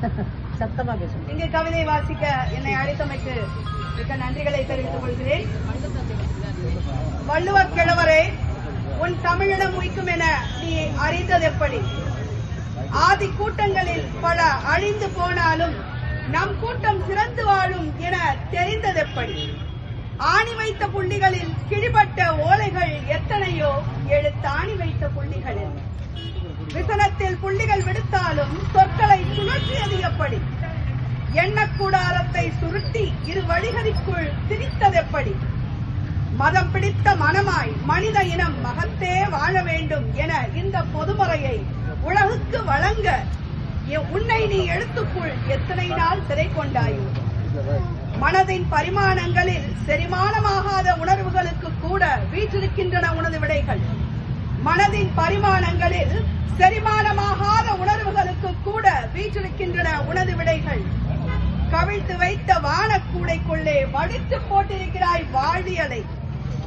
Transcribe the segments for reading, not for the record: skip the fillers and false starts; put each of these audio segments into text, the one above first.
சத்தமா பேசும். இங்கு கவிதை வாசிக்க என்னை அழைத்தமைக்கு மிக்க நன்றிகளை தெரிவித்துக் கொள்கிறேன். வள்ளுவர் கிழவரே, உன் தமிழினம் உய்க்கும் என நீ அறிந்தது எப்படி? ஆதி கூட்டங்களில் பல அழிந்து போனாலும் நம் கூட்டம் சிறந்து வாழும் என தெரிந்ததெப்படி? ஆணி வைத்த புள்ளிகளில் கிழிபட்ட ஓலைகள் எத்தனையோ எழுத்தாணி வைத்த புள்ளிகளில் விசனத்தில் புள்ளிகள் விடுத்தாலும் சொற்களை சுழற்றியது எப்படி? எண்ணக்கூடாரத்தை சுருட்டி இரு வழிகளுக்குள் திரித்ததெப்படி? மதம் பிடித்த மனமாய் மனித இனம் மகத்தே வாழ வேண்டும் என இந்த பொதுமுறையை உலகுக்கு வழங்க உன்னை நீ எழுத்துக்குள் எத்தனை நாள் சிறை கொண்டாயோ? மனதின் பரிமாணங்களில் செரிமானமாகாத உணர்வுகளுக்கு கூட வீற்றிருக்கின்றன உனது விடைகள். மனதின் பரிமாணங்களில் செரிமானமாகாத உணர்வுகளுக்கு கூட வீற்றிருக்கின்றன உனது விடைகள். கவிழ்த்து வைத்த வானக்கூடைக்குள்ளே வடித்து போட்டிருக்கிறாய் வாழ்வியலை.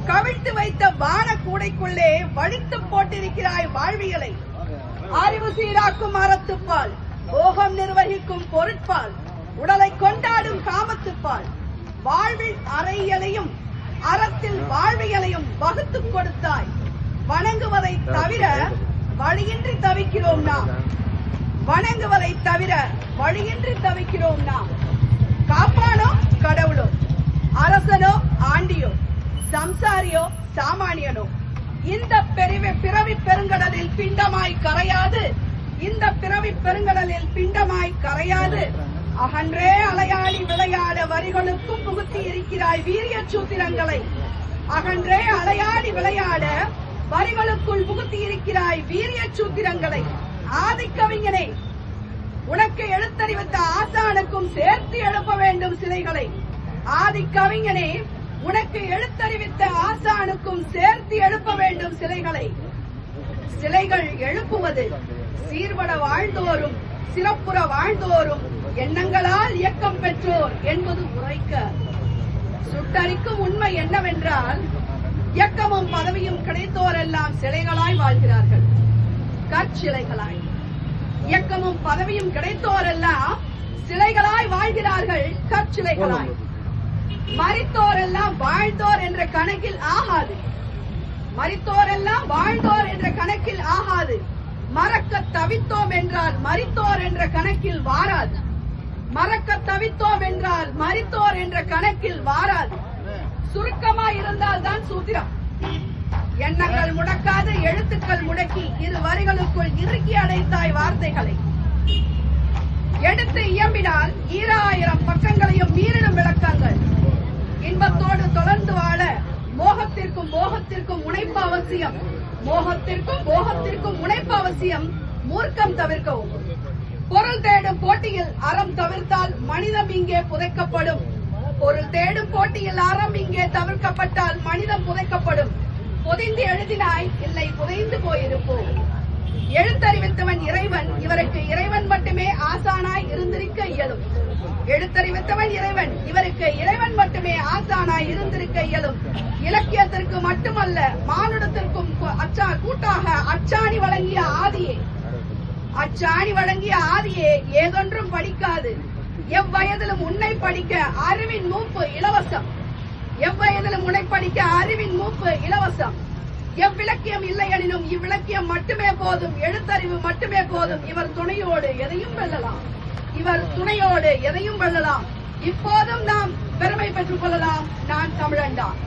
கவிழ்த்து வைத்த வானக்கூடைக்குள்ளே வடித்து போட்டிருக்கிறாய் வாழ்வியலை. அறிவு சீராக்கும் அறத்துப்பால், போகம் நிர்வகிக்கும் பொருட்பால், உடலை கொண்டாடும் காமத்துப்பால், வாழ்வில் அறையலையும் அறத்தில் வாழ்வியலையும் வகுத்துக் கொடுத்தாய். வணங்குவதை தவிர வழியின்றி தவிக்கிறோம் நாம். வணங்குவதை தவிர வழியின்றி தவிக்கிறோம் நாம். காப்பானோ கடவுளோ, அரசனோ ஆண்டியோ, சம்சாரியோ சாமானியனோ, இந்த பிறவி பெருங்கடலில் பிண்டமாய் கரையாது, இந்த பிறவி பெருங்கடலில் பிண்டமாய் கரையாது அகன்றே அலையாடி விளையாட வரிகளுக்கும் புகுத்தி இருக்கிறாய் வீரிய சூத்திரங்களை. அகன்றே அலையாடி விளையாட வரிகளுக்குள் புகுத்தி இருக்கிறாய் வீரிய சூத்திரங்களை. ஆதிக்கவிஞனே, உனக்கு எழுத்தறிவித்த ஆசானுக்கும் சேர்த்து எழுப்ப வேண்டும் சிலைகளை. ஆதிக்கவிஞனே, உனக்கு எழுத்தறிவித்த ஆசானுக்கும் சேர்த்து எழுப்ப வேண்டும் சிலைகளை. சிலைகள் எழுப்புவது சீர்பட வாழ்ந்தோரும் சிறப்புற வாழ்ந்தோரும் எண்ணங்களால் இயக்கம் பெற்றோர் என்பது உரைக்க. சுட்டரிக்கும் உண்மை என்னவென்றால், இயக்கமும் பதவியும் கிடைத்தோரெல்லாம் சிலைகளாய் வாழ்கிறார்கள், கற்சிலைகளாய். இயக்கமும் பதவியும் கிடைத்தோரெல்லாம் சிலைகளாய் வாழ்கிறார்கள், கற்சிலைகளாய். மரித்தோரெல்லாம் வாழ்ந்தோர் என்ற கணக்கில் ஆகாது. மரித்தோரெல்லாம் வாழ்ந்தோர் என்ற கணக்கில் ஆகாது. மறக்க தவித்தோம் என்றால் மரித்தோர் என்ற கணக்கில் வாராது. மறக்க தவித்தோம் என்றால் மரித்தோர் என்ற கணக்கில் வாராது. சுருக்கமாய் இருந்தால் தான் சூத்திரம். எண்ணங்கள் முடக்காது எழுத்துக்கள் முடக்கி இரு வரிகளுக்குள் இறுக்கி அடைத்தாய் வார்த்தைகளை. எடுத்து இயம்பினால் 1000 பக்கங்களையும் மீறிடும் விளக்கங்கள். இன்பத்தோடு தொடர்ந்து வாழ மோகத்திற்கும் போகத்திற்கும் முனைப்பு அவசியம். மோகத்திற்கும் போகத்திற்கும் முனைப்பு அவசியம். மூர்க்கம் தவிர்க்கவும். பொருள் தேடும் போட்டியில் அறம் தவிர்த்தால் மனிதம் இங்கே புதைக்கப்படும். பொருள் தேடும் போட்டியில் அறம் இங்கே தவிர்க்கப்பட்டால் மனிதம் புதைக்கப்படும். பொதிந்து எழுதினாய், இல்லை புதைந்து போயிருப்போம். எழுத்தறிவித்தவன் இறைவன், இவருக்கு இறைவன் மட்டுமே ஆசானாய் இருந்திருக்க இயலும். எழுத்தறிவித்தவன் இறைவன், இவருக்கு இறைவன் மட்டுமே ஆசானாய் இருந்திருக்க இயலும். இலக்கியத்திற்கு மட்டுமல்ல, மானுடத்திற்கும் கூட்டாக அச்சாணி வழங்கிய ஆதியே, அச்சாணி வழங்கிய ஆதியே ஏதொன்றும் படிக்காது. எவ்வயதிலும் உன்னை படிக்க அறிவின் மூப்பு இலவசம். எவ்வயதிலும் உன்னை படிக்க அறிவின் மூப்பு இலவசம். எவ்விலக்கியம் இல்லை எனினும் இவ்விலக்கியம் மட்டுமே போதும். எழுத்தறிவு மட்டுமே போதும். இவர் துணையோடு எதையும் வெல்லலாம். இவர் துணையோடு எதையும் வெல்லலாம். இப்போதும் நாம் பெருமை பெற்றுக் கொள்ளலாம். நான் தமிழன்தான்.